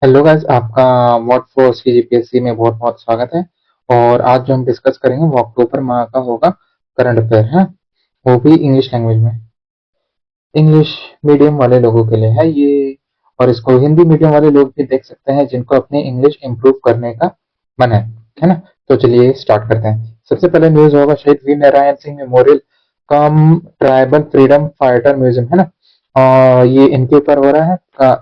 Hello guys, आपका what for CGPSC में बहुत बहुत स्वागत है। और आज जो हम डिस्कस करेंगे वो अक्टूबर माह का होगा करंट अफेयर है, वो भी इंग्लिश लैंग्वेज में। इंग्लिश मीडियम वाले लोगों के लिए है ये, और इसको हिंदी मीडियम वाले लोग भी देख सकते हैं जिनको अपनी इंग्लिश इम्प्रूव करने का मन है ना। तो चलिए स्टार्ट करते हैं। सबसे पहले न्यूज होगा शहीद वीर नारायण सिंह मेमोरियल कम ट्राइबल फ्रीडम फाइटर म्यूजियम, है ना। ये इनके ऊपर हो रहा है,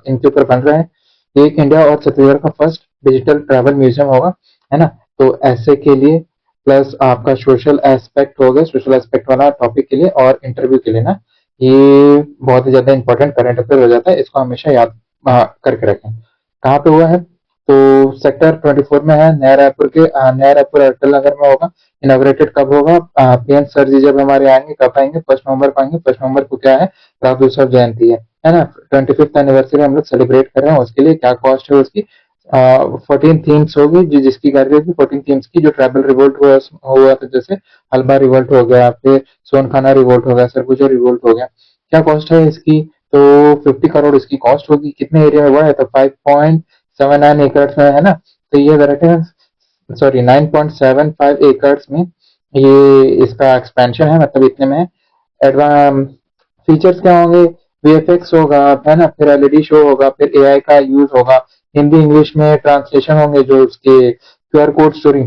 इनके ऊपर बन रहा है। एक इंडिया और छत्तीसगढ़ का फर्स्ट डिजिटल ट्रैवल म्यूजियम होगा, है ना। तो ऐसे के लिए प्लस आपका सोशल एस्पेक्ट हो गया, सोशल एस्पेक्ट वाला टॉपिक के लिए और इंटरव्यू के लिए ना, ये बहुत ही ज्यादा इंपॉर्टेंट करंट अफेयर हो जाता है। इसको हमेशा याद करके रखें। कहाँ पे हुआ है? तो सेक्टर 24 में है, नया रायपुर के नया रायपुर अटल नगर में होगा। इनॉग्रेटेड कब होगा? पीएम सर जी जब हमारे आएंगे, कब आएंगे? 1 नवंबर को आएंगे। 1 नवंबर को क्या है? राज उत्सव जयंती है ना। 25th एनिवर्सरी हम लोग सेलिब्रेट कर रहे हैं। उसके लिए क्या कॉस्ट है उसकी? 14 थीम्स होगी, जिसकी गाड़ी होगी 14 थीम्स की। जो ट्राइबल रिवोल्ट हुआ था, जैसे हल्बा रिवोल्ट हो गया, फिर सोनखाना रिवोल्ट हो गया, सरगुजा रिवोल्ट हो गया। क्या कॉस्ट है इसकी? तो 50 करोड़ इसकी कॉस्ट होगी। कितने एरिया में हुआ है? तो 5.79 एकड़ में, है ना। तो ये करेक्ट है, सॉरी 9.75 एकर्स में ये इसका एक्सपेंशन है, मतलब इतने में है। एडवांस फीचर्स क्या होंगे? वीएफएक्स होगा, है ना, फिर एलईडी शो होगा, फिर एआई का यूज होगा, हिंदी इंग्लिश में ट्रांसलेशन होंगे, जो उसके क्यूआर कोड स्टोरी,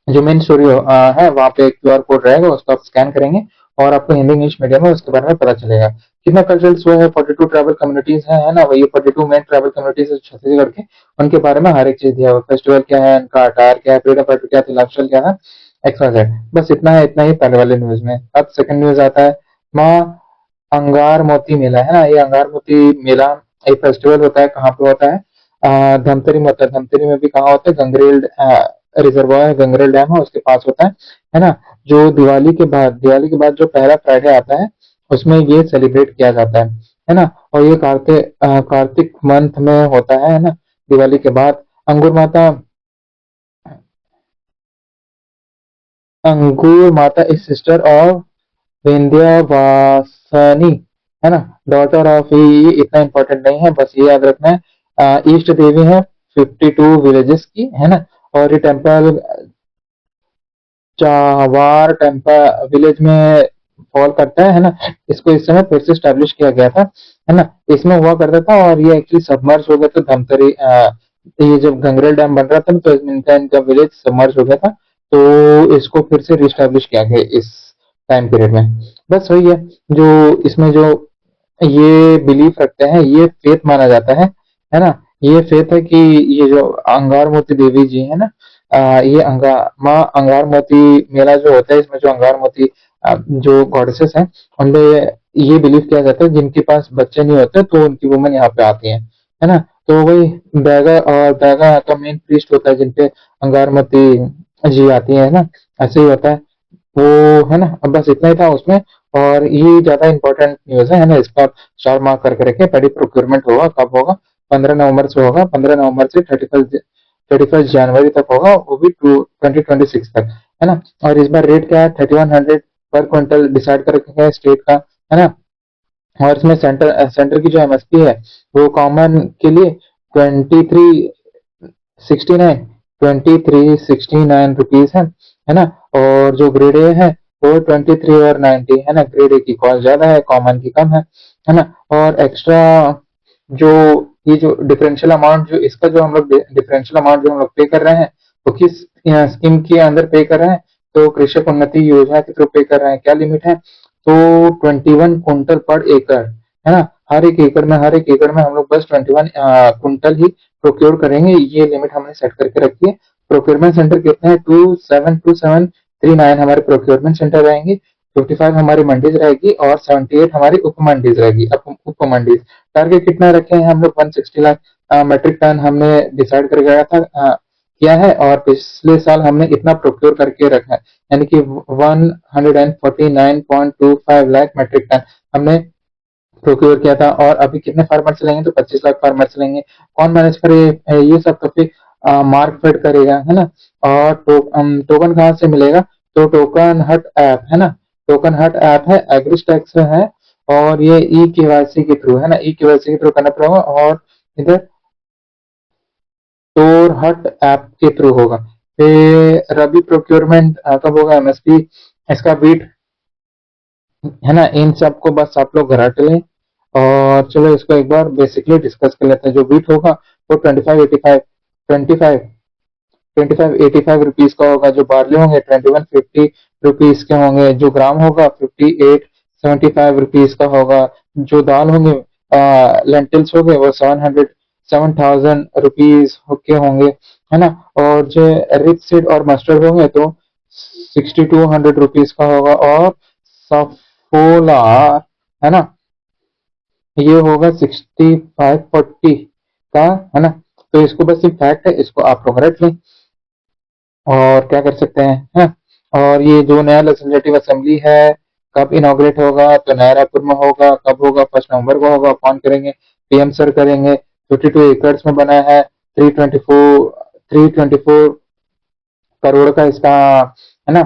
जो मेन स्टोरी है वहाँ पे क्यूआर कोड रहेगा, उसको आप स्कैन करेंगे और आपको हिंदी इंग्लिश मीडियम में उसके बारे में पता चलेगा। कितना कल्चरल शो है? 42 ट्राइबल कम्युनिटीज है ना। वही 42 मेन ट्राइबल कम्युनिटीज है छत्तीसगढ़ के। उनके बारे में हर एक चीज दिया हुआ, फेस्टिवल क्या है, उनका अटायर क्या है, फ्रीडम फाइटर क्या थी, लाइफस्टाइल क्या है, एक्स वाई जेड। बस इतना है, इतना ही पहले वाले न्यूज में। अब सेकंड न्यूज आता है, माँ अंगार मोती मेला, है ना। ये अंगार मोती मेला एक फेस्टिवल होता है। कहाँ पे होता है? धमतरी में होता है। धमतरी में भी कहाँ होता है? गंगरेल रिजर्वायर, गंगरेल डैम है उसके पास होता है ना। जो दिवाली के बाद जो पहला फ्राइडे आता है, उसमें ये सेलिब्रेट किया जाता है ना। और ये कार्तिक मंथ में होता है ना। दिवाली के बाद अंगूर माता इज सिस्टर ऑफ विंध्यवासिनी, है ना, डॉटर ऑफ। ये इतना इंपॉर्टेंट नहीं है, बस ये याद रखना है। ईष्ट देवी है 52 विलेजेस की, है ना। और ये टेम्पल चावार टेम्पल विलेज में फॉल करता है ना। इसको इस समय फिर से स्टैब्लिश किया गया था, है ना। इसमें हुआ करता था और ये एक्चुअली सबमर्ज हो गया था। ये जब गंगरेल डैम बन रहा था ना, तो इनका विलेज सबमर्ज हो गया था। तो इसको फिर से रिस्टैब्लिश किया गया इस टाइम पीरियड में। बस वही है, जो इसमें जो ये बिलीफ रखते हैं, ये फेथ माना जाता है ना। ये फेथ है कि ये जो अंगार मोती देवी जी है ना, ये माँ अंगार मोती मेला जो होता है, इसमें जो अंगार मोती जो गॉडेसेस हैं, उनमें ये बिलीव किया जाता है जिनके पास बच्चे नहीं होते तो उनकी वुमेन यहाँ पे आती है ना। तो वही बैगा का मेन प्रीस्ट होता है जिनपे अंगार मोती जी आती है ना। ऐसे ही होता है वो, है ना। अब बस इतना ही था उसमें। और ये ज्यादा इंपॉर्टेंट न्यूज है ना। इसका आप स्टार मार्क करके रखें। पहली प्रोक्योरमेंट होगा, कब होगा? 15 नवंबर से होगा। 15 नवंबर से 31 जनवरी तक होगा, वो भी 2026 तक, है ना। और इस बार रेट क्या है? 3100 पर क्विंटल डिसाइड कर रखा है स्टेट का, है ना। और इसमें सेंटर की जो एमएसपी है, वो कॉमन के लिए 2369 रुपीज है ना। और जो ग्रेड ए है वो 23 और 90, है ना। ग्रेड ए की कॉस्ट ज्यादा है, कॉमन की कम है ना। और एक्स्ट्रा जो ये जो डिफरेंशियल अमाउंट, जो इसका जो हम लोग डिफरेंशियल अमाउंट जो हम लोग पे कर रहे हैं, वो किस स्कीम के अंदर पे कर रहे हैं? तो कृषक उन्नति योजना के थ्रू पे कर रहे हैं। क्या लिमिट है? तो 21 कुंटल पर एकड़, है ना। हर एक एकड़ में हम लोग बस 21 कुंटल ही प्रोक्योर करेंगे। ये लिमिट हमने सेट करके रखी है। प्रोक्योरमेंट सेंटर कितने हैं? 272739 हमारे प्रोक्योरमेंट सेंटर रहेंगे। 55 हमारी मंडीज रहेगी और 78 हमारी उप मंडीज रहेगी। उप मंडीज टारगेट कितना रखे हैं हम लोग? 160 लाख मेट्रिक टन हमने डिसाइड कर गया था, किया है। और पिछले साल हमने इतना प्रोक्योर करके रखा है, यानी कि 149.25 लाख मेट्रिक टन हमने प्रोक्योर किया था। और अभी कितने फार्मर चलेंगे? तो 25 लाख फार्मर चलेंगे। कौन मैनेज करे ये सब? तो फिर मार्क फेड करेगा, है ना। और टोकन कहाँ से मिलेगा? तो टोकन हट ऐप, है ना। टोकन हट ऐप है, एग्रीस्टैक्स है। और ये ई केवाईसी के थ्रू, है ना, ई केवाईसी के थ्रू करना पड़ेगा। और इधर स्टोर हट ऐप के थ्रू होगा। फिर रबी प्रोक्योरमेंट कब होगा, एमएसपी, इसका बीट, है ना। इन सबको बस आप लोग रट लें। और चलो इसको एक बार बेसिकली डिस्कस कर लेते हैं। जो बीट होगा वो 25 का होगा। जो बार्ले होंगे 2150 रुपीज के होंगे। जो ग्राम होगा 5875 रुपीज का होगा। जो दाल होंगे लेंटिल्स हो गए वो 7000 रुपीज के होंगे, है ना। और जो रिच सीड और मस्टर्ड होंगे तो 6200 रुपीज का होगा। और सफोला, है ना, ये होगा 6540 का, है ना। तो इसको बस ये फैक्ट है, इसको आप लोग रख लें। और क्या कर सकते हैं, हाँ। और ये जो नया लेजिस्लेटिव असेंबली है कब इनॉग्रेट होगा, तो नया रायपुर में होगा। कब होगा, 1 नवंबर को होगा। कौन करेंगे, पीएम सर करेंगे। 52 एकड़ में बना है। 324 करोड़ का इसका, है ना,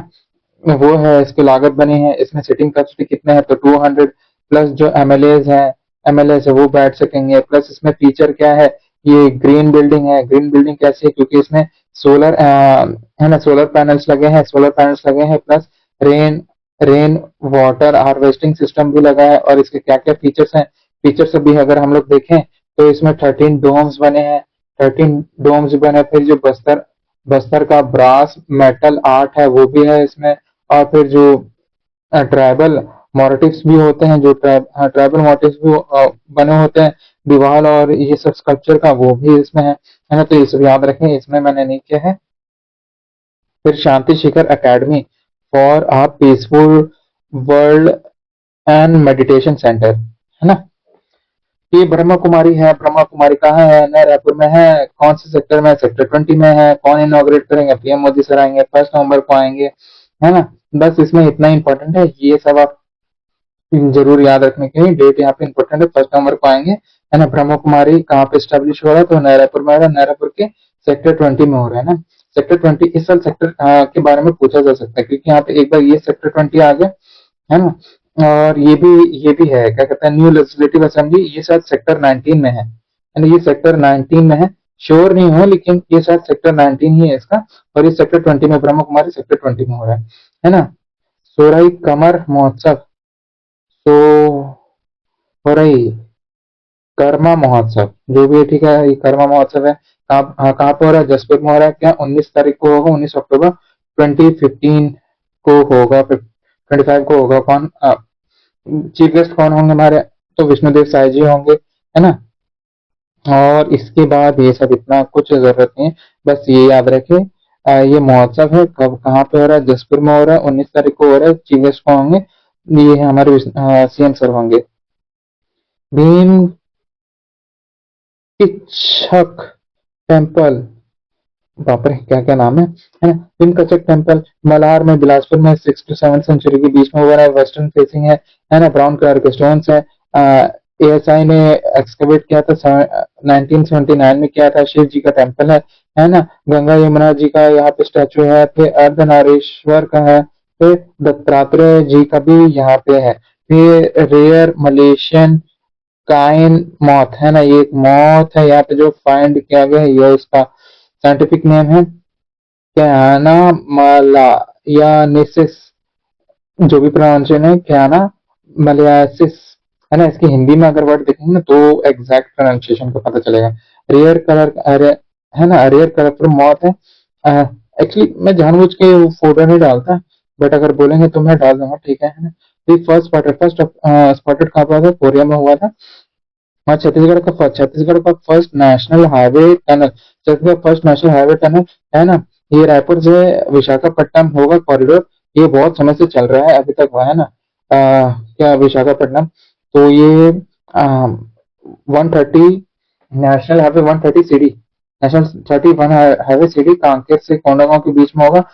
वो है, इसकी लागत बनी है। इसमें सिटिंग कैपेसिटी कितने हैं, तो 200 प्लस जो एमएलए है वो बैठ सकेंगे। प्लस इसमें फीचर क्या है, ये ग्रीन बिल्डिंग है। ग्रीन बिल्डिंग कैसे है, क्योंकि इसमें सोलर, है ना, सोलर पैनल्स लगे हैं। Plus rain rain water harvesting system भी लगा है। और इसके क्या क्या फीचर्स हैं, फीचर्स अभी अगर हम लोग देखें तो इसमें 13 डोम्स बने हैं। 13 डोम्स बने। फिर जो बस्तर बस्तर का ब्रास मेटल आर्ट है वो भी है इसमें। और फिर जो ट्राइबल मोटिव्स भी होते हैं, जो ट्राइबल मोटिव्स भी बने होते हैं दीवार और ये सब स्कल्पचर का, वो भी इसमें है ना। तो ये सब याद रखें, इसमें मैंने नहीं किया है। फिर Shanti Shikhar academy for a peaceful world and meditation centre, है ना। ये ब्रह्मा कुमारी है। ब्रह्मा कुमारी कहाँ है, नया रायपुर में है। कौन से सेक्टर में, सेक्टर 20 में है। कौन इनॉग्रेट करेंगे, पीएम मोदी सर आएंगे, 1 नवंबर को आएंगे, है ना। बस इसमें इतना इंपॉर्टेंट है, ये सब आप जरूर याद रखने के लिए। डेट यहाँ पे इंपॉर्टेंट है, 1 नवंबर को आएंगे, है ना। ब्रह्मा कुमारी कहाँ पे स्टेब्लिश हो रहा है, तो नया रायपुर में हो रहा है। नया रायपुर के सेक्टर 20 में हो रहा है ना। सेक्टर 20 इस साल सेक्टर के बारे में पूछा जा सकता है, क्योंकि यहाँ पे एक बार ये सेक्टर 20 आ गया, है ना। और ये भी है, क्या कहते हैं, न्यू लेजिस्लेटिव असेंबली, ये शायद सेक्टर 19 में है, यानी ये सेक्टर 19 में है। श्योर नहीं हो, लेकिन ये शायद सेक्टर 19 ही है इसका। और ये सेक्टर 20 में, ब्रह्म कुमारी सेक्टर 20 में हो रहा है ना। सोराई कमर महोत्सव, तो हो रही कर्मा महोत्सव जो भी है, ठीक है, ये कर्मा महोत्सव है। कहाँ पे हो रहा है, जसपुर में हो रहा है। क्या 19 तारीख को होगा, 19 अक्टूबर 2015 को होगा, 25 को होगा। कौन चीफ गेस्ट कौन होंगे हमारे, तो विष्णुदेव साय जी होंगे, है ना। और इसके बाद ये सब इतना कुछ जरूरत नहीं है, बस ये याद रखें। ये महोत्सव है, कब कहाँ पे हो रहा है, जसपुर में हो रहा है, 19 तारीख को हो रहा है। चीफ गेस्ट कौन होंगे, ये हमारे सीएम सर होंगे। भीम किचक टेम्पल, बाप रे क्या क्या नाम है ना। भीमकचक टेम्पल मलार में, बिलासपुर में, 6 to 7 सेंचुरी के बीच में हुआ है। वेस्टर्न फेसिंग है ना। ब्राउन कलर के स्टोन्स है। एएसआई ने एक्सकवेट किया था 1979 में किया था। शिव जी का टेम्पल है ना। गंगा यमुना जी का यहाँ पे स्टैचू है। फिर अर्धनारीश्वर का है। फिर दत्तात्रेय जी का भी यहाँ पे है। फिर रेयर मलेशियन काइन मौत, है ना, ये एक मौत है यहाँ पे जो फाइंड किया गया है। ये इसका साइंटिफिक नेम है कैना मलायानिसिस, जो भी प्रोनाउंसिएशन है कैना मलयासिस, है ना। इसकी हिंदी में अगर वर्ड देखेंगे ना तो एग्जैक्ट प्रोनाउंसिएशन का पता चलेगा। रेयर कलर, अरे, है ना, रेयर कलर पर मौत है। एक्चुअली मैं जानबूझ के वो फोटो नहीं डालता, बट अगर बोलेंगे तो मैं डाल दूंगा, ठीक है ना। तो फर्स्ट स्पॉटेड कहाँ पर था, कोरिया में हुआ था। हाँ, छत्तीसगढ़ का first national highway tunnel, Chhattisgarh first national highway tunnel, है ना। ये रायपुर से विशाखापट्टनम होगा कॉरिडोर। ये बहुत समय से चल रहा है, अभी तक हुआ है ना। क्या विशाखापट्टनम, तो ये 130 national highway 130 CD, national 31 highway CD Kanker से कोंडागांव के बीच में होगा।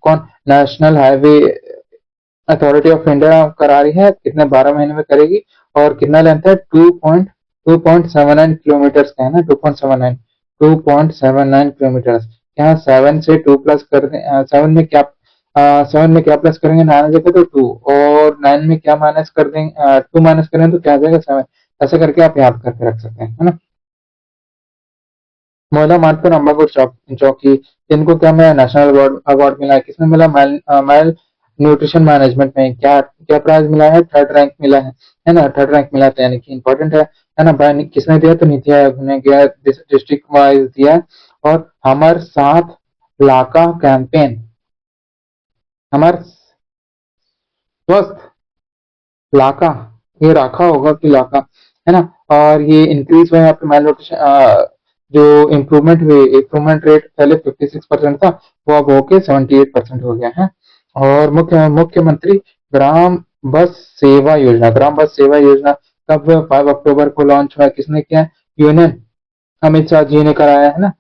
कौन, national highway authority of India करा रही है। कितने, 12 महीने में करेगी। और कितना लेंथ है, 2.79 किलोमीटर का, है ना। 2.79 किलोमीटर। यहाँ 7 से 2 प्लस कर दें, 7 में क्या प्लस करेंगे, 9 आ जाएगा तो 2, और 9 में क्या माइनस कर देंगे, 2 माइनस करें तो क्या आ जाएगा, 7। ऐसे करके आप याद करके रख सकते हैं, है ना। मोहल्ला मार्ट पर अम्बापुर चौकी, इनको क्या मिला, नेशनल अवार्ड अवार्ड मिला है। किसमें मिला, मेल न्यूट्रिशन मैनेजमेंट में। क्या क्या प्राइज मिला है, थर्ड रैंक मिला है ना, थर्ड रैंक मिला था, यानी कि इंपॉर्टेंट है ना। किसने दिया, तो नीति आयोग ने गया, डिस्ट्रिक्ट वाइज दिया है। और हमारे साथ लाका कैंपेन, हमारे स्वस्थ लाका, ये राखा होगा कि लाका, है ना। और ये इंक्रीज हुआ यहाँ पे मेल न्यूट्रिशन, जो इम्प्रूवमेंट रेट पहले 56% था, वो अब होके 78% हो गया है। और मुख्यमंत्री ग्राम बस सेवा योजना, ग्राम बस सेवा योजना कब 5 अक्टूबर को लॉन्च हुआ, किसने किया, यूनियन अमित शाह जी ने कराया है ना।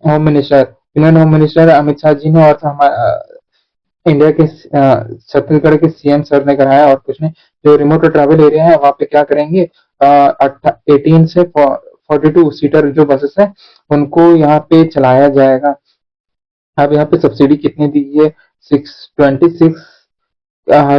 Home minister, union home minister Amit Shah ji ने, और इंडिया के छत्तीसगढ़ के सीएम सर ने कराया, और कुछ नहीं। जो रिमोट ट्रैवल एरिया है वहाँ पे क्या करेंगे, 18 से 42 सीटर जो बसेस है उनको यहाँ पे चलाया जाएगा। अब यहाँ पे सब्सिडी कितनी दी है, 626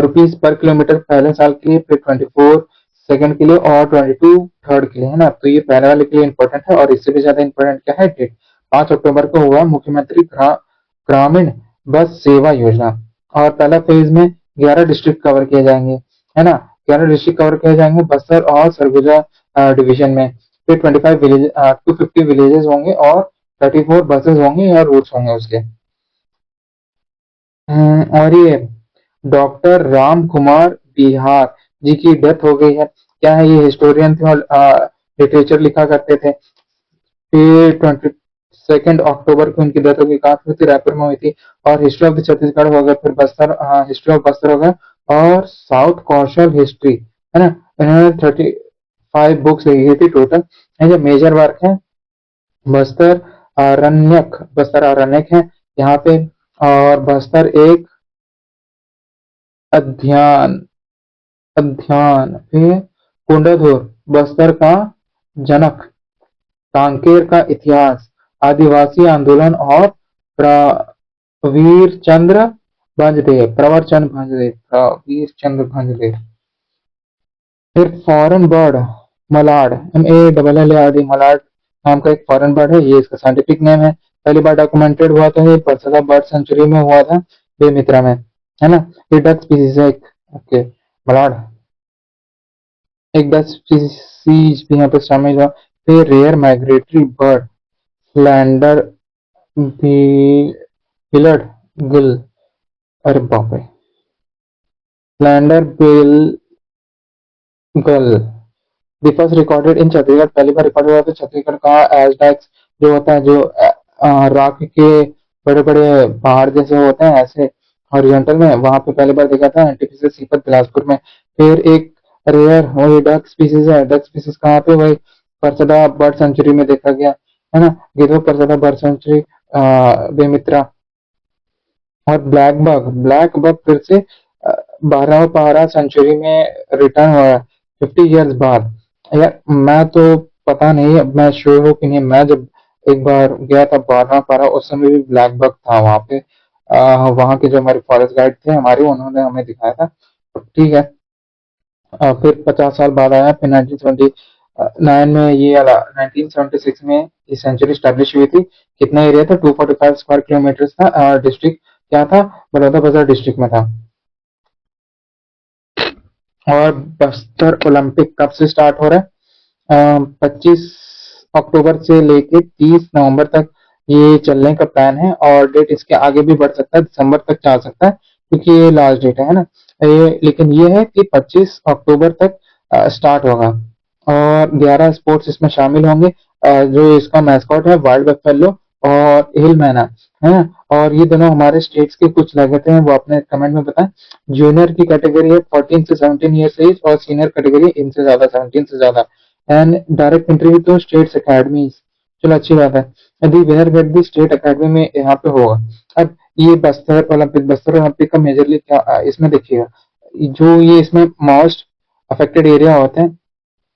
रुपीज पर किलोमीटर पहले साल के लिए, फिर 24 सेकंड के लिए, और 22 थर्ड के लिए, है ना। तो ये पहले वाले के लिए इंपॉर्टेंट है। और इससे भी ज्यादा इंपॉर्टेंट क्या है, डेट 5 अक्टूबर को हुआ मुख्यमंत्री ग्रामीण बस सेवा योजना। और पहला फेज में 11 डिस्ट्रिक्ट कवर किए जाएंगे, है ना। 11 डिस्ट्रिक्ट कवर किए जाएंगे बस्तर और सरगुजा डिवीजन में। फिर 250 विलेजेस होंगे, और 34 बसेस होंगे या रूट्स होंगे उसके। और ये डॉक्टर राम कुमार बिहार जी की डेथ हो गई है। क्या है, ये हिस्टोरियन थे और लिटरेचर लिखा करते थे। फिर 22 अक्टूबर को उनकी डेथ हो गई। कहाँ पे हुई थी, रायपुर में हुई थी। और हिस्ट्री ऑफ द छत्तीसगढ़ हो गया, फिर बस्तर, हिस्ट्री ऑफ बस्तर हो गया, और साउथ कौशल हिस्ट्री, है ना। इन्होंने 35 बुक्स लिखी थी टोटल। ये जो मेजर वर्क है, बस्तर आरण्यक है यहाँ पे। और बस्तर एक अध्ययन अध्ययन फिर कुंडधुर, बस्तर का जनक, कांकेर का इतिहास, आदिवासी आंदोलन, और प्रवीर चंद्र प्रवीर चंद्र भंजदेव। फिर foreign bird, Malad, MALLARD, Malad नाम का एक फॉरेन बर्ड है, ये इसका साइंटिफिक नेम है। पहली बार डॉक्यूमेंटेड हुआ था ये परसदा बर्ड सेंचुरी में हुआ था, बेमित्रा में, है ना। ये डक स्पीसीज है एक, ओके, मलाड एक 10 स्पीसीज भी यहाँ पे शामिल हुआ। फिर rare migratory bird slender billed gull, अरे बाप रे, slender bill gull, the first recorded in Chhattisgarh, पहली बार रिकॉर्ड हुआ था छत्तीसगढ़ का। एजटेक्स जो होता है, जो रॉक के बड़े बड़े पहाड़ जैसे होते हैं ऐसे हॉरिजॉन्टल में, वहां पे पहली बार देखा था एंटीफिशियल सीपत बिलासपुर में। फिर एक रेयर वही डक स्पीसीज है, डक स्पीसीज कहाँ पे, वही परसदा बर्ड सेंचुरी में देखा गया, है ना। गिद्धो परसदा बर्ड सेंचुरी, बेमित्रा। और ब्लैक बग फिर से 12वां पारा सेंचुरी में रिटर्न हुआ है 50 ईयर्स बाद। यार मैं तो पता नहीं, अब मैं श्योर हूँ कि नहीं, मैं जब एक बार गया था 12वां पारा, उस समय भी ब्लैक बग था वहां पे। वहां के जो हमारे फॉरेस्ट गाइड थे हमारे, उन्होंने हमें दिखाया था। तो ठीक है। फिर 50 साल बाद आया, फिर 1979 में ये वाला, 1976 में ये सेंचुरी स्टैब्लिश हुई थी। कितना एरिया था, 245 स्क्वायर किलोमीटर था। डिस्ट्रिक्ट क्या था, बलौदाबाजार डिस्ट्रिक्ट में था। और बस्तर ओलंपिक कब से स्टार्ट हो रहा है, 25 अक्टूबर से लेके 30 नवंबर तक ये चलने का प्लान है। और डेट इसके आगे भी बढ़ सकता है, दिसंबर तक जा सकता है, क्योंकि ये लास्ट डेट है ना। लेकिन ये है कि 25 अक्टूबर तक स्टार्ट होगा। और 11 स्पोर्ट्स इसमें शामिल होंगे। जो इसका मैस्कॉट है वाइल्ड बफेलो और हिल मैना, है ना। और ये दोनों हमारे स्टेट्स के कुछ लगते हैं, वो अपने कमेंट में बताएं। जूनियर की कैटेगरी है 14 से 17 ईयर्स एज, और सीनियर कैटेगरी इनसे ज्यादा, 17 से ज्यादा। एंड डायरेक्ट एंट्री तो स्टेट्स अकेडमी, चलो अच्छी बात है। यदि winner get the state academy में यहाँ पे होगा। अब ये बस्तर ओलंपिक का मेजरली क्या, इसमें देखिएगा, जो ये इसमें मोस्ट अफेक्टेड एरिया होते हैं,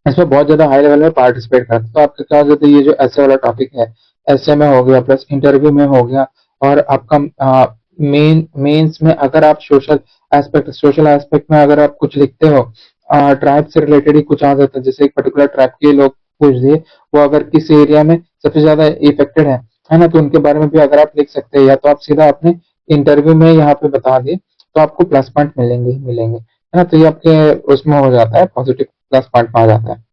इसमें बहुत ज्यादा हाई लेवल में पार्टिसिपेट करते हैं। तो आपका क्या हो जाता है, ये जो ऐसे वाला टॉपिक है, ऐसे में हो गया, प्लस इंटरव्यू में हो गया। और आपका मेंस में अगर आप सोशल एस्पेक्ट में अगर आप कुछ लिखते हो, ट्राइब से रिलेटेड ही कुछ आ जाता है। जैसे एक पर्टिकुलर ट्राइब के लोग पूछ दिए, वो अगर किस एरिया में सबसे ज्यादा इफेक्टेड है ना, तो उनके बारे में भी अगर आप लिख सकते हैं या तो आप सीधा अपने इंटरव्यू में यहाँ पे बता दिए तो आपको प्लस पॉइंट मिलेंगे ही मिलेंगे, है ना। तो ये आपके उसमें हो जाता है, पॉजिटिव प्लस पॉइंट में आ जाता है।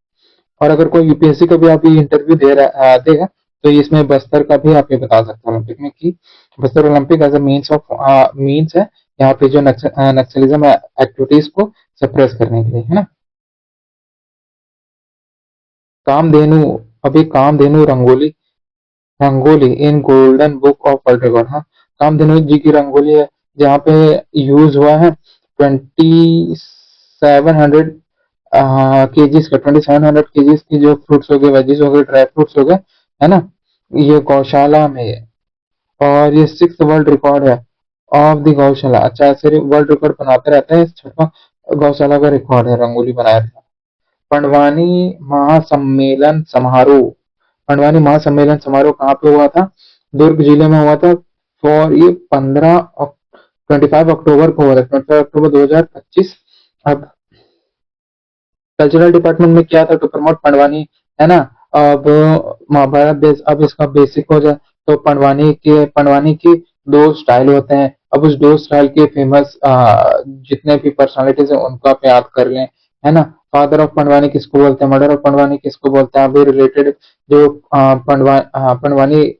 और अगर कोई यूपीएससी का भी अभी इंटरव्यू देगा तो इसमें बस्तर का भी आप ये बता सकते हैं ओलंपिक में कि Bastar Olympic as a means है यहाँ पे जो नक्सलिज्म एक्टिविटीज को सप्रेस करने के लिए, है ना। कामधेनु, अभी Kamdhenu rangoli, rangoli in golden book of world record, हाँ। कामधेनु जी की रंगोली है जहाँ पे यूज हुआ है 2700 केजीज का, 2700 केजीज की जो फ्रूट्स हो गए, वेजीज हो गए, ड्राई फ्रूट्स हो गए, है ना। ये गौशाला में है और ये 6th वर्ल्ड रिकॉर्ड है ऑफ द गौशाला। अच्छा, ऐसे वर्ल्ड रिकॉर्ड बनाते रहते हैं, 6वां गौशाला का रिकॉर्ड है, रंगोली बनाया था। पंडवानी महासम्मेलन समारोह, पंडवानी महासम्मेलन समारोह कहाँ पे हुआ था? दुर्ग जिले में हुआ था। फॉर ये 25 अक्टूबर को हुआ था, 25 अक्टूबर 2025। अब कल्चरल डिपार्टमेंट में क्या था? टू प्रमोट पंडवानी, है ना। अब महाभारत बेस, अब इसका बेसिक हो जाए तो पंडवानी की दो स्टाइल होते हैं। अब उस दो स्टाइल के फेमस जितने भी पर्सनालिटीज हैं उनको आप याद कर लें, है ना। फादर ऑफ पंडवानी किसको बोलते हैं, मदर ऑफ पंडवानी किसको बोलते हैं, अभी रिलेटेड जो पंडवानी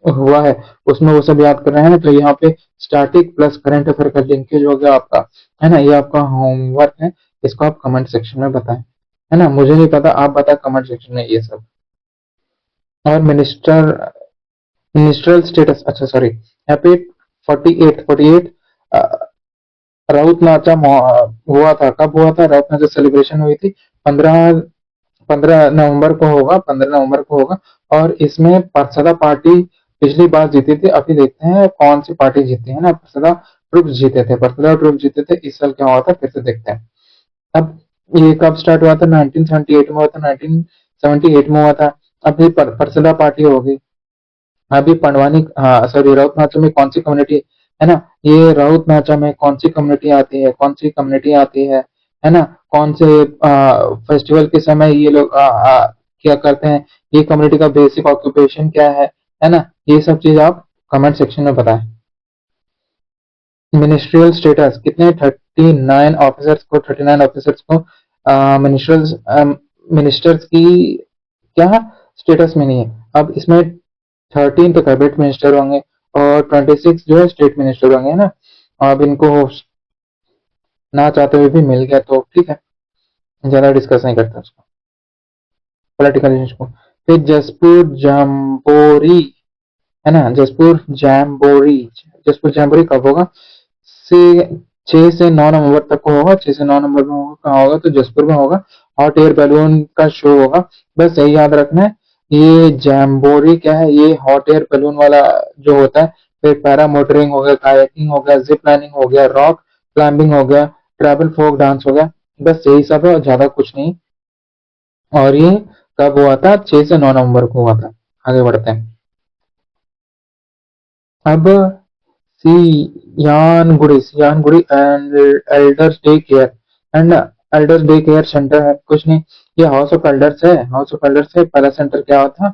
हुआ है उसमें वो सब याद कर रहे हैं ना। तो यहाँ पे स्टैटिक प्लस करंट अफेयर का लिंकेज हो गया आपका, है ना। ये आपका होमवर्क है, इसको आप कमेंट सेक्शन में बताएं, है ना। मुझे नहीं पता, आप बताएं कमेंट सेक्शन में ये सब। और मिनिस्ट्रियल स्टेटस, अच्छा सॉरी, यहाँ पे 48 राउत नाचा हुआ था। कब हुआ था राउत नाचा? सेलिब्रेशन हुई थी 15 पंद्रह नवंबर को होगा, 15 नवंबर को होगा। और इसमें परसदा पार्टी पिछली बार जीती थी। अभी देखते हैं कौन सी पार्टी जीती है ना। परसदा ट्रुप्स जीते थे, परसदा ट्रुप्स जीते थे। इस साल क्या हुआ था फिर से देखते हैं। अब ये कब स्टार्ट हुआ था? 1978 में हुआ था, 1978 में हुआ था। अब ये परसदा पार्टी होगी। अभी पंडवानी, हाँ सॉरी, राउत नाचा में कौन सी कम्युनिटी, है ना। ये राउत नाचा में कौन सी कम्युनिटी आती है, कौन सी कम्युनिटी आती है ना। कौन से फेस्टिवल के समय ये लोग क्या करते हैं, ये कम्युनिटी का बेसिक ऑक्यूपेशन क्या है ना। ये सब चीज आप कमेंट सेक्शन में बताएं। मिनिस्ट्रियल स्टेटस कितने? 39 ऑफिसर्स को मिनिस्ट्रल्स मिनिस्टर्स की क्या स्टेटस में नहीं है। अब इसमें 13 तो कैबिनेट मिनिस्टर होंगे और 26 जो है स्टेट मिनिस्टर होंगे, है ना। अब इनको ना चाहते हुए भी मिल गया तो ठीक है, ज्यादा डिस्कस नहीं करते उसको, पॉलिटिकल इश्यूज को। फिर जसपुर जम्बोरी, है ना, जसपुर जैम्बोरी कब होगा? से 6 से 9 नवंबर तक को होगा। 6 से 9 नवंबर में होगा। कहाँ होगा? तो जसपुर में होगा। हॉट एयर बैलून का शो होगा। बस यही याद रखना है। ये जैम्बोरी क्या है? ये हॉट एयर बैलून वाला जो होता है। फिर पैरा मोटरिंग हो गया, कायाकिंग हो गया, जिप लाइनिंग हो गया, रॉक क्लाइंबिंग हो गया, ट्रैवल फोक डांस हो गया। बस यही सब है और ज्यादा कुछ नहीं। और ये कब हुआ था? 6 से 9 नवंबर को हुआ था। आगे बढ़ते हैं। अब Siyanguri and elders day care and elders day care centre है, कुछ नहीं। ये हाउस ऑफ एल्डर्स है, हाउस ऑफ एल्डर्स है। पहला सेंटर क्या हुआ था?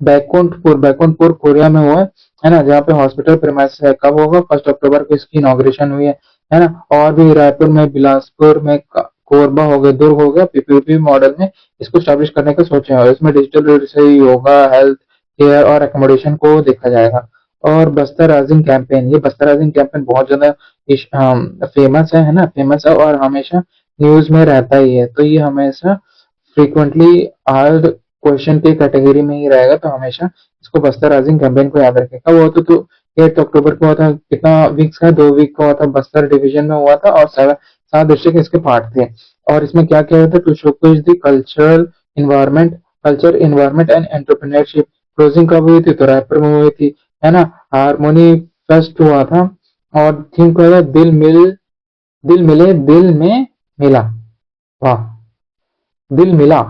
बैकुंठपुर कोरिया में हुआ है ना, जहाँ पे हॉस्पिटल प्रीमाइस है। कब होगा? 1 अक्टूबर को इसकी इनॉग्रेशन हुई है ना। और भी रायपुर में, बिलासपुर में, कोरबा हो गया, दुर्ग हो गया, पीपीपी मॉडल में इसको स्टैब्लिश करने का सोचा है। और इसमें digital literacy, yoga, health care और एकोमोडेशन को देखा जाएगा। और बस्तर राइजिंग कैंपेन, ये बस्तर राइजिंग कैंपेन बहुत ज्यादा फेमस है ना, फेमस है और हमेशा न्यूज में रहता ही है। तो ये हमेशा फ्रीक्वेंटली आर्ड क्वेश्चन की कैटेगरी में ही रहेगा। तो हमेशा इसको बस्तर राइजिंग कैंपेन को याद रखेगा। वो तो 8 अक्टूबर को हुआ था। कितना वीक्स का? 2 वीक का हुआ था। बस्तर डिवीजन में हुआ था और 7 डिस्ट्रिक्ट इसके पार्ट थे। और इसमें क्या क्या था? To showcase the environment culture environment and entrepreneurship. Closing कब हुई थी? तो रायपुर में हुई थी, है ना। हारमोनी फेस्ट हुआ था और थीम क्या था? दिल मिले दिल में मिला। वाह, दिल मिला,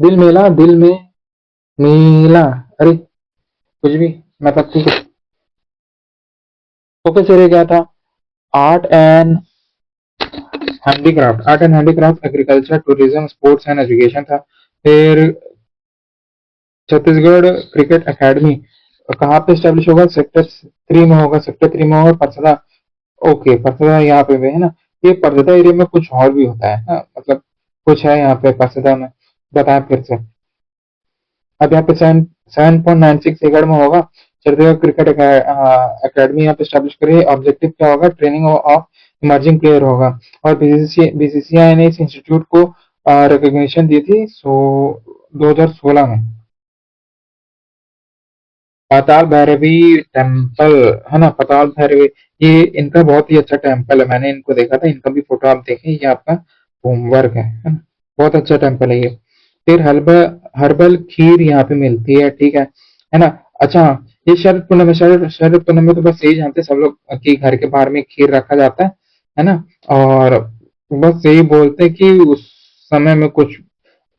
दिल मिला, दिल में मिला। अरे कुछ भी, मतलब ठीक है। फोकस एरिया क्या था? Art and art and handicraft, agriculture, tourism, sports and education था। फिर छत्तीसगढ़ क्रिकेट एकेडमी कहाँ पे स्टैब्लिश होगा? सेक्टर 3 में होगा, सेक्टर 3 में होगा, परसदा। ओके, परसदा यहाँ पे भी है ना। ये परसदा एरिया में कुछ और भी होता है ना, मतलब कुछ है यहाँ पे परसदा में, बताएं फिर से। अब यहाँ पे 7.96 एकड़ में होगा। छत्तीसगढ़ क्रिकेट एकेडमी यहाँ पे स्टैब्लिश करिए। ऑब्जेक्टिव क्या होगा? ट्रेनिंग ऑफ इमर्जिंग प्लेयर होगा। और बीसीसीआई ने इस इंस्टीट्यूट को रिकॉग्निशन दी थी 2016 में। पाताल भैरवी टेम्पल, है ना, पाताल भैरवी, ये इनका बहुत ही अच्छा टेम्पल है। मैंने इनको देखा था, इनका भी फोटो आप देखें, ये आपका होमवर्क है ना। बहुत अच्छा टेम्पल है ये। फिर हर्बल हर्बल खीर यहाँ पे मिलती है, ठीक है ना। अच्छा, ये शरद पूर्णिमा, शरद पूर्णिमा में तो बस यही जानते हैं सब लोग कि घर के बाहर में खीर रखा जाता है ना। और बस यही बोलते हैं कि उस समय में कुछ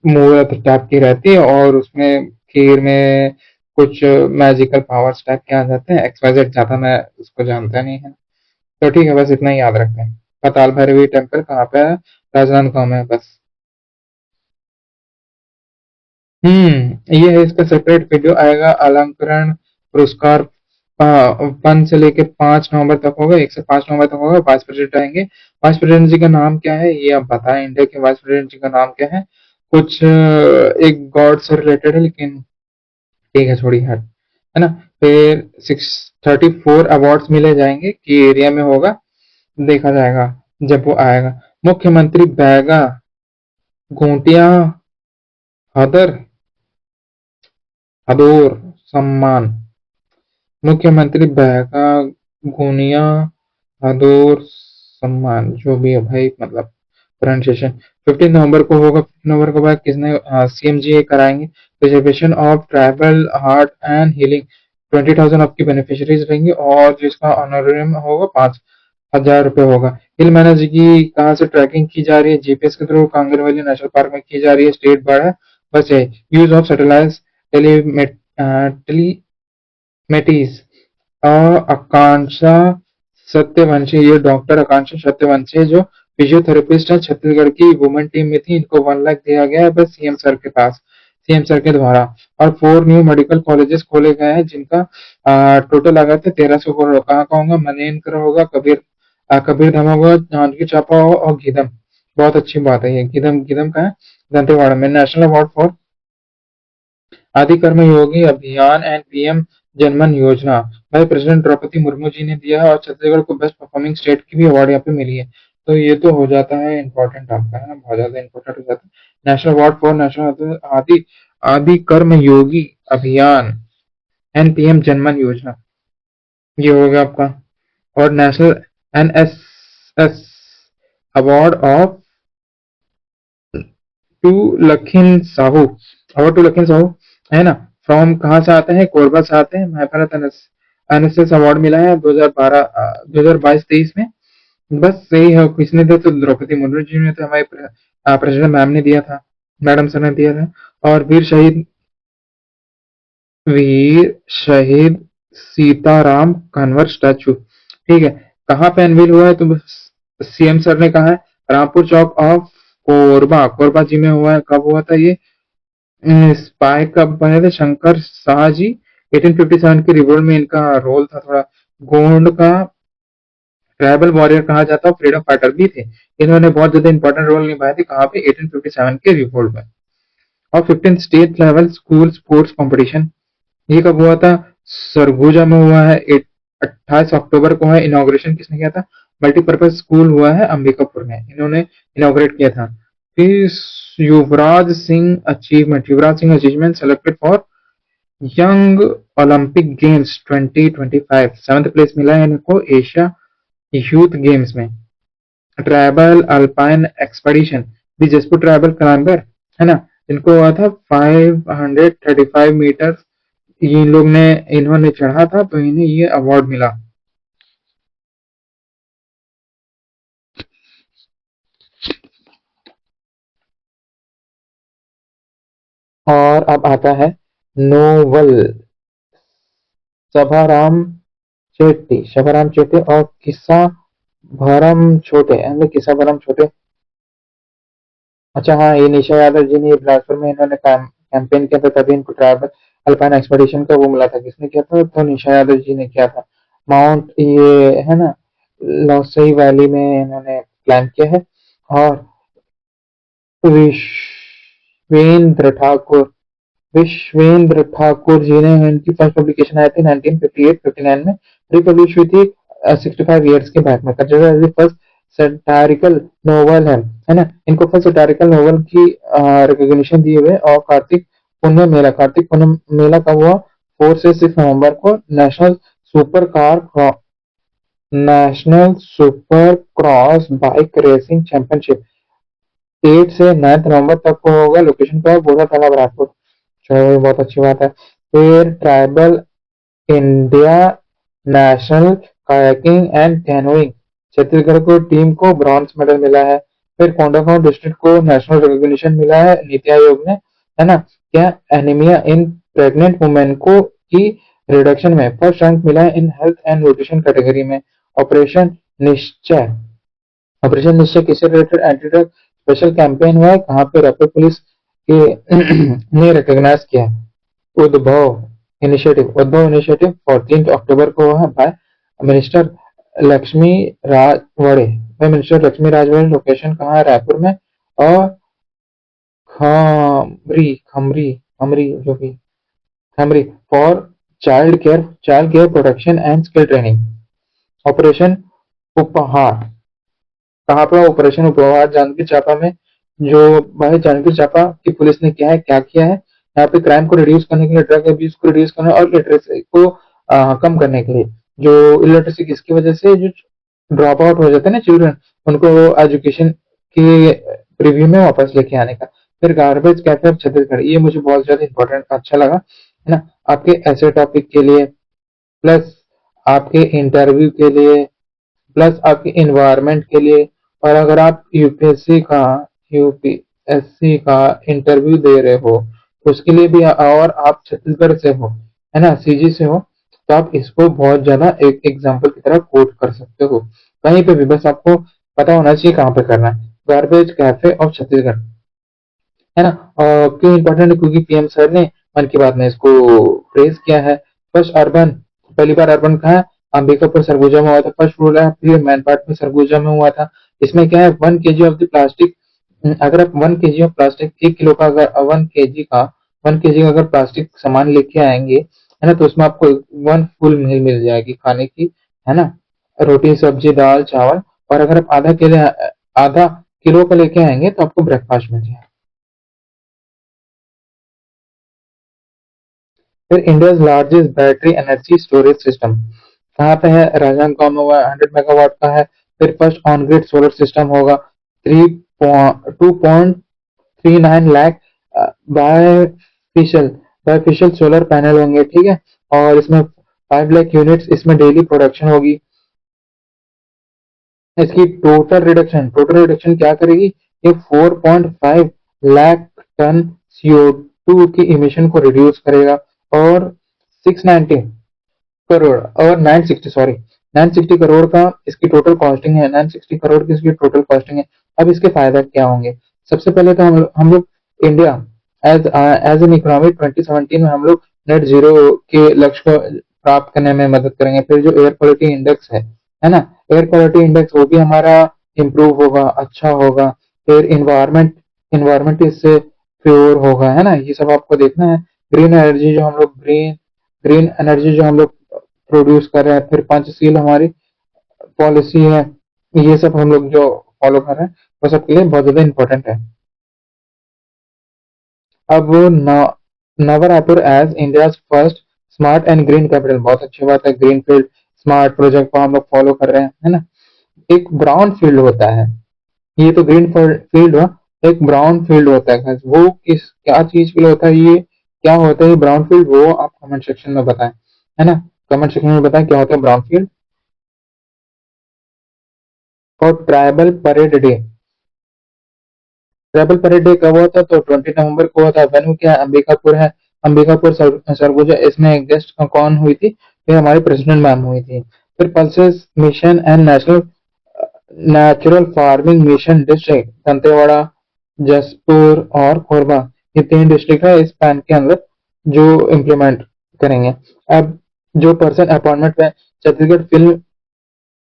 मुहूर्त टाइप की रहती है और उसमें खीर में कुछ मैजिकल पावर्स टाइप के आ जाते हैं। एक्सवाइजेड, ज्यादा मैं उसको जानता नहीं है। तो ठीक है, बस इतना ही याद रखते हैं। पाताल भैरवी टेम्पल कहाँ पे है? राजनांदगांव में है बस। ये है, इसका सेपरेट वीडियो आएगा। अलंकरण पुरस्कार 1 से लेके 5 नवंबर तक होगा, 1 से 5 नवंबर तक होगा। वाइस प्रेसिडेंट आएंगे। वाइस प्रेसिडेंट जी का नाम क्या है ये आप बताएं, इंडिया के वाइस प्रेसिडेंट जी का नाम क्या है? कुछ एक गॉड से रिलेटेड है, लेकिन ठीक है, छोड़ी हट, है ना। फिर 634 अवार्ड्स मिले जाएंगे कि एरिया में होगा, देखा जाएगा जब वो आएगा। मुख्यमंत्री बैगा घूंटिया हदर हदौर सम्मान। मुख्यमंत्री बहका गुनिया हदौर सम्मान, जो भी है भाई, मतलब प्रोनाउंसिएशन। 15 नवंबर को होगा। 15 नवंबर के बाद किसने सीएमजी कराएंगे? Preservation of tribal heart and healing. 20,000 आपकी बेनिफिशरीज रहेंगी और जिसका ऑनरेरियम होगा 5,000 रुपये होगा। हिल मैनेज की कहाँ से ट्रैकिंग की जा रही है? जीपीएस के through Kanger valley national park में की जा रही है। स्टेट बर्ड है, बस है। Use of satellite telematics. Akanksha Satyavanshi, ये डॉक्टर आकांक्षा सत्यवंशी जो फिजियोथेरेपिस्ट है, छत्तीसगढ़ की वुमेन टीम में थी। इनको 1 लाख दिया गया है बस सीएम सर के पास, सीएम सर के द्वारा। और 4 न्यू मेडिकल कॉलेजेस खोले गए हैं जिनका टोटल लागत है 1300 करोड़। कहाँ का होगा? मनेनकर होगा, कबीर धाम होगा, जांजगीर चांपा होगा और गीदम। बहुत अच्छी बात है ये। गीदम, गीदम का है दंतेवाड़ा में। नेशनल अवार्ड फॉर आदि कर्मयोगी अभियान एंड पीएम जनमन योजना, भाई प्रेसिडेंट द्रौपदी मुर्मू जी ने दिया है। और छत्तीसगढ़ को बेस्ट परफॉर्मिंग स्टेट की भी अवार्ड यहाँ पे मिली है। तो ये तो हो जाता है इम्पोर्टेंट आपका, है ना, बहुत ज्यादा इम्पोर्टेंट हो जाता है। नेशनल अवार्ड फॉर नेशनल आदि आदि कर्म योगी अभियान एंड पीएम जनमन योजना, ये हो गया आपका। और national NSS award of to Lakhin Sahu, award to Lakhin Sahu, है ना। फ्रॉम कहाँ से आते हैं? कोरबा से आते हैं। महाभारत एनएसएस अवार्ड मिला है 2012 2022-23 में। बस सही है, किसने दिया? तो द्रौपदी मुर्मू जी ने, तो हमारे प्रेसिडेंट मैम ने दिया था, मैडम सर ने दिया था। और वीर शहीद सीताराम कन्वर स्टैचू, ठीक है, कहाँ पे अनवील हुआ है? तो सीएम सर ने कहा है रामपुर चौक ऑफ कोरबा, कोरबा जी में हुआ है। कब हुआ था ये? स्पाई कब बने थे? शंकर शाह जी 1857 के रिवोल्ट में इनका रोल था थोड़ा। गोंड का ट्राइबल वॉरियर कहा जाता है, फ्रीडम फाइटर भी थे। इन्होंने बहुत ज्यादा इंपॉर्टेंट रोल निभाए थे, कहाँ पे? 1857 के रिवोल्ट में। और 15 state level school sports competition, ये कब हुआ था? सरगुजा में हुआ है। 28 अक्टूबर को है। इनॉग्रेशन किसने किया था? मल्टीपर्पज स्कूल हुआ है अंबिकापुर में, इन्होंने इनॉग्रेट किया था। फिर Yuvraj Singh achievement selected for young Olympic games 2025, 7th place मिला है इनको एशिया यूथ गेम्स में। Tribal alpine expedition, the Jashpur tribal climber, है ना, इनको हुआ था 535 मीटर। इन लोग ने इन्होंने चढ़ा था तो इन्हें ये अवार्ड मिला। और अब आता है नोवल सभाराम चेट्टी और किस्सा भरम छोटे, किस्सा भरम छोटे। अच्छा हाँ, ये निशा यादव जी ने बिलासपुर में इन्होंने काम कैंपेन किया था, तभी इनको ट्राइबल अल्पाइन एक्सपेडिशन का वो मिला था। किसने किया था? तो निशा यादव जी ने किया था। माउंट ये है ना, लोसई वैली में इन्होंने प्लान किया है। और विश्वेंद्र ठाकुर विश्वेंद्र ठाकुर जी ने, इनकी फर्स्ट पब्लिकेशन आई थी 1958-59 में, रिपब्लिश हुई थी 65 ईयर्स के बैक में। Consider as the first satirical novel है ना। इनको फर्स्ट सैटारिकल नोवेल की रिकॉग्निशन दी हुई है। और कार्तिक पुण्य मेला कब हुआ? 4 से 6 नवंबर को national super cross bike racing championship 8 से 9 नवंबर तक को होगा। लोकेशन का है बोधा तालाब, रायपुर। चलो ये बहुत अच्छी बात है। फिर tribal India national kayaking and canoeing, Chhattisgarh को टीम को ब्रॉन्ज मेडल मिला है। फिर कोंडागांव डिस्ट्रिक्ट को नेशनल रिकॉग्निशन मिला है नीति आयोग ने, है ना। क्या एनीमिया इन प्रेग्नेंट वुमेन को की रिडक्शन में फर्स्ट रैंक मिला है in health and nutrition category में। ऑपरेशन निश्चय ऑपरेशन निश्चय किससे related anti drug special campaign हुआ है? कहाँ पे? रैपर पुलिस के ने रिकॉग्नाइज किया है। उद्भव इनिशिएटिव 14 अक्टूबर को हुआ है by minister Lakshmi Rajwade minister Lakshmi Rajwade. Location कहाँ है? रायपुर में। और खमरी खमरी खमरी जो भी Khamri for child care protection and skill training. Operation Uphaar कहाँ पे? ऑपरेशन उपहार जांजगीर चांपा में। जो भाई जांजगीर चांपा की पुलिस ने किया है, क्या किया है यहाँ पे? क्राइम को रिड्यूस करने के लिए, ड्रग अब्यूज को रिड्यूस करने और लिटरेसी को कम करने के लिए। जो इलिटरेसी किसकी वजह से जो ड्रॉप आउट हो जाते हैं ना चिल्ड्रन, उनको एजुकेशन के रिव्यू में वापस लेके आने का। फिर गार्बेज कैफे छत्तीसगढ़, ये मुझे बहुत ज्यादा इंपॉर्टेंट अच्छा लगा, है ना। आपके ऐसे टॉपिक के लिए, प्लस आपके इंटरव्यू के लिए, प्लस आपके इन्वायरमेंट के लिए। और अगर आप यूपीएससी का इंटरव्यू दे रहे हो तो उसके लिए भी, और आप छत्तीसगढ़ से हो, है ना, सीजी से हो, तो आप इसको बहुत ज्यादा एक एग्जाम्पल की तरह कोट कर सकते हो कहीं पे भी। बस आपको पता होना चाहिए कहाँ पे करना है। गार्बेज कैफे और छत्तीसगढ़, है ना। क्यों इंपॉर्टेंट है? क्योंकि पीएम सर ने मन की बात में इसको प्रेज किया है। फर्स्ट अर्बन, पहली बार अर्बन कहा है? अंबिकापुर सरगुजा में हुआ था फर्स्ट रूल है। फिर मैनपाट में सरगुजा में हुआ था। इसमें क्या है? 1 kg ऑफ द प्लास्टिक, अगर आप 1 kg ऑफ प्लास्टिक, 1 किलो का, अगर 1 kg का अगर प्लास्टिक सामान लेके आएंगे, है ना, तो उसमें आपको 1 फुल मील मिल जाएगी खाने की, है ना। रोटी सब्जी दाल चावल। और अगर आप आधा किलो का लेके आएंगे तो आपको ब्रेकफास्ट मिल जाएगा। फिर India largest battery energy storage system कहाँ पे है? राजनांदगांव में हुआ है, 100 मेगावाट का है। फिर first on grid solar system होगा, 2.39 lakh bifacial bifacial solar panel होंगे, ठीक है। और इसमें 5 लाख यूनिट्स इसमें डेली प्रोडक्शन होगी। इसकी टोटल रिडक्शन क्या करेगी? ये 4.5 लाख टन CO2 की इमिशन को रिड्यूस करेगा। और 690 करोड़ और 960 करोड़ का इसकी टोटल कॉस्टिंग है। 960 करोड़ की इसकी टोटल कॉस्टिंग है। अब इसके फायदा क्या होंगे? सबसे पहले तो हम लोग India as as an economy 2017 में हम लोग नेट जीरो के लक्ष्य को प्राप्त करने में मदद करेंगे। फिर जो एयर क्वालिटी इंडेक्स है ना, एयर क्वालिटी इंडेक्स वो भी हमारा इम्प्रूव होगा, अच्छा होगा। फिर इन्वायरमेंट इससे प्योर होगा, है ना। ये सब आपको देखना है। ग्रीन एनर्जी जो हम लोग प्रोड्यूस कर रहे हैं। फिर पंचशील हमारी पॉलिसी है। ये सब हम लोग जो फॉलो कर रहे हैं वो सबके लिए बहुत ज्यादा इंपॉर्टेंट है। अब Nava Raipur as India first smart and green capital, बहुत अच्छी बात है। ग्रीन फील्ड स्मार्ट प्रोजेक्ट को हम लोग फॉलो कर रहे हैं, है ना। एक ब्राउन फील्ड होता है, ये तो ग्रीन फील्ड हुआ। एक ब्राउन फील्ड होता है, वो किस क्या चीज के लिए होता है? ये क्या होता है ब्राउन फील्ड? वो आप कमेंट सेक्शन में बताएं, है ना। कमेंट सेक्शन में बताएं क्या होता है ब्राउन फील्ड। और ट्राइबल परेड डे कब हुआ था? तो 20 नवंबर को हुआ था। वेन्यू क्या है? अंबिकापुर है। अंबिकापुर सरगुजा। इसमें गेस्ट कौन हुई थी? ये हमारी प्रेसिडेंट मैम हुई थी। फिर pulses mission and natural farming mission district Dantewada, Jaspur और कोरबा। ये 3 डिस्ट्रिक्ट है इस पैन के अंदर जो इम्प्लीमेंट करेंगे। अब जो पर्सन अपॉइंटमेंट पे छत्तीसगढ़ फिल्म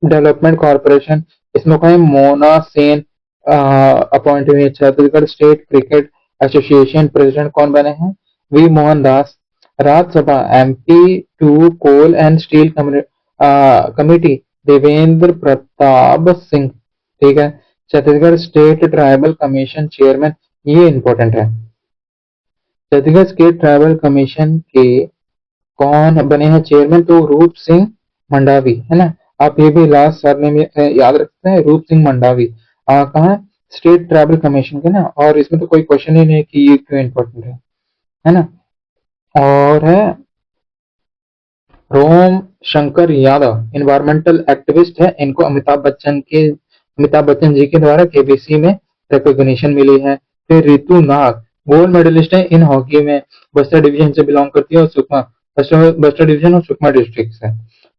डेवलपमेंट कॉर्पोरेशन, इसमें कोई मोना सेन अपॉइंट हुई है। Chhattisgarh state cricket association president कौन बने हैं? V Mohan Das. Rajya Sabha MP to coal and steel committee Devendra Pratap Singh, ठीक है। Chhattisgarh state tribal commission chairman, ये इंपॉर्टेंट है। छत्तीसगढ़ स्टेट ट्राइबल कमीशन के कौन बने हैं चेयरमैन? तो रूप सिंह मंडावी, है ना। आप ये भी लास्ट सरने में याद रखते हैं, रूप सिंह मंडावी। कहाँ? स्टेट ट्राइबल कमीशन के ना। और इसमें तो कोई क्वेश्चन ही नहीं कि ये क्यों इम्पोर्टेंट है ना। और है रोम शंकर यादव, इन्वायरमेंटल एक्टिविस्ट है। इनको अमिताभ बच्चन जी के द्वारा केबीसी में रिकॉग्निशन मिली है। फिर रितु नाग, गोल्ड मेडलिस्ट है इन हॉकी में, बस्तर डिवीजन से बिलोंग करती है और सुकमा, बस्टर डिवीजन और सुकमा डिस्ट्रिक्ट से।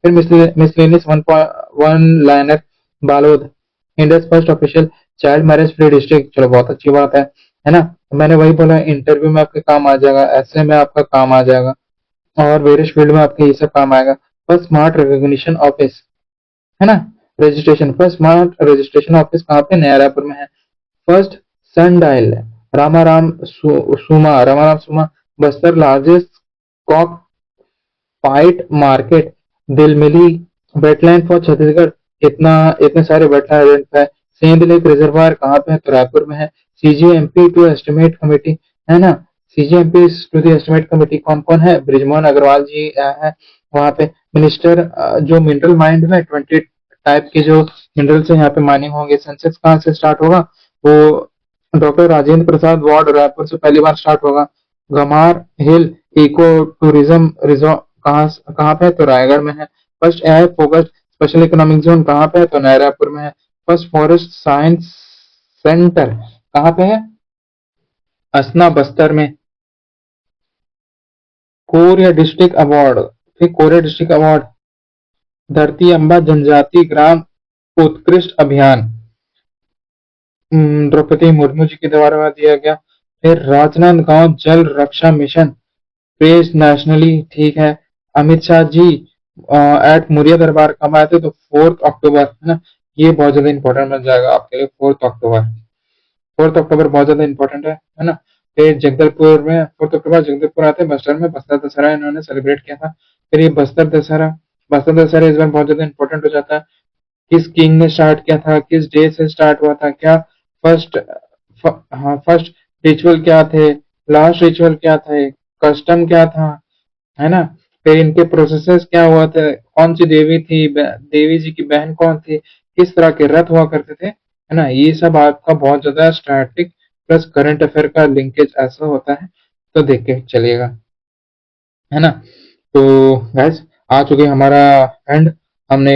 फिर miscellaneous one liner Balod, India first official child marriage free district. चलो बहुत अच्छी बात है ना। मैंने वही बोला, इंटरव्यू में आपके काम आ जाएगा, ऐसे में आपका काम आ जाएगा और वेरियस फील्ड में आपके ये सब काम आएगा। फर्स्ट स्मार्ट रिकॉग्निशन ऑफिस, है ना। Registration, first smart registration office कहाँ पे? नया रायपुर में है। फर्स्ट सन डायल रामाराम सुमा, Bastar largest cock fight market, Dilmili wetland for Chhattisgarh. इतना इतने सारे वेटलैंड है। सेंध लेक रिजर्वायर कहाँ पे है? तो रायपुर में है। सीजीएमपी टू एस्टिमेट कमेटी, है ना। CGMP to the estimate committee कौन कौन है? बृजमोहन अग्रवाल जी है वहाँ पे। मिनिस्टर जो मिनरल माइंड में 20 टाइप के जो मिनरल से यहाँ पे माइनिंग होंगे। सेंसेक्स कहाँ से स्टार्ट होगा? वो डॉक्टर राजेंद्र प्रसाद वार्ड रायपुर से पहली बार स्टार्ट होगा। गमार हिल इको टूरिज्म रिजॉर्ट कहाँ पे है? तो रायगढ़ में है। First AI focused special economic zone कहाँ पे है? तो नया रायपुर में है। फर्स्ट फॉरेस्ट साइंस सेंटर कहाँ पे है? असना बस्तर में। कोरिया डिस्ट्रिक्ट अवार्ड, फिर कोरिया डिस्ट्रिक्ट अवार्ड धरती अम्बा जनजाति ग्राम उत्कृष्ट अभियान द्रौपदी मुर्मू जी के द्वारा दिया गया। फिर राजनांदगांव जल रक्षा मिशन प्रेस नेशनली, ठीक है। अमित शाह जी एट मुरिया दरबार कब आए थे? तो 4 अक्टूबर, है ना। ये बहुत ज्यादा इंपॉर्टेंट बन जाएगा आपके लिए। 4 अक्टूबर, 4 अक्टूबर बहुत ज्यादा इंपॉर्टेंट है ना। फिर जगदलपुर में 4 अक्टूबर जगदलपुर आते हैं बस्तर में, बस्तर दशहरा इन्होंने सेलिब्रेट किया था। फिर ये बस्तर दशहरा इस बार बहुत ज्यादा इंपॉर्टेंट हो जाता है। किस किंग ने स्टार्ट किया था? किस डे से स्टार्ट हुआ था? क्या फर्स्ट हाँ, फर्स्ट रिचुअल क्या थे? लास्ट रिचुअल क्या थे? कस्टम क्या था, है ना। फिर इनके प्रोसेसेस क्या हुआ थे? कौन सी देवी थी? देवी जी की बहन कौन थी? किस तरह के रथ हुआ करते थे, है ना। ये सब आपका बहुत ज्यादा स्टैटिक प्लस करंट अफेयर का लिंकेज ऐसा होता है, तो देख के चलिएगा, है ना। तो गैस आ चुके हमारा एंड। हमने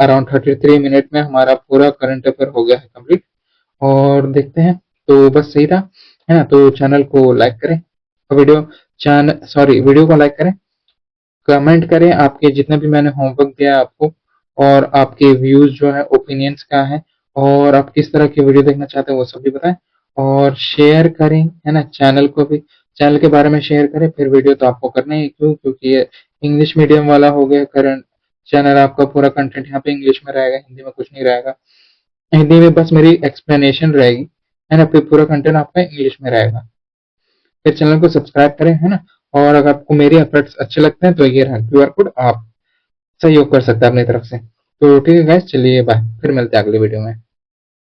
अराउंड 33 मिनट में हमारा पूरा करंट अफेयर हो गया है कंप्लीट। और देखते हैं, तो बस सही था, है ना। तो चैनल को लाइक करें, वीडियो को लाइक करें, कमेंट करें आपके जितने भी मैंने होमवर्क दिया है आपको, और आपके व्यूज जो है ओपिनियंस क्या है, और आप किस तरह की वीडियो देखना चाहते हैं वो सब भी बताएं। और शेयर करें, है ना। चैनल को भी, चैनल के बारे में शेयर करें। फिर वीडियो तो आपको करना ही, क्यों? क्योंकि ये इंग्लिश मीडियम वाला हो गया करंट चैनल। आपका पूरा कंटेंट यहाँ पे इंग्लिश में रहेगा, हिंदी में कुछ नहीं रहेगा। हिंदी में बस मेरी एक्सप्लेनेशन रहेगी, है ना। फिर पूरा कंटेंट आपका इंग्लिश में रहेगा। फिर चैनल को सब्सक्राइब करें, है ना। और अगर आपको मेरे एफर्ट्स अच्छे लगते हैं तो ये रहा क्यूआर कोड, आप सहयोग कर सकते हैं अपनी तरफ से। तो ठीक है गाइस, चलिए बाय, फिर मिलते हैं अगले वीडियो में।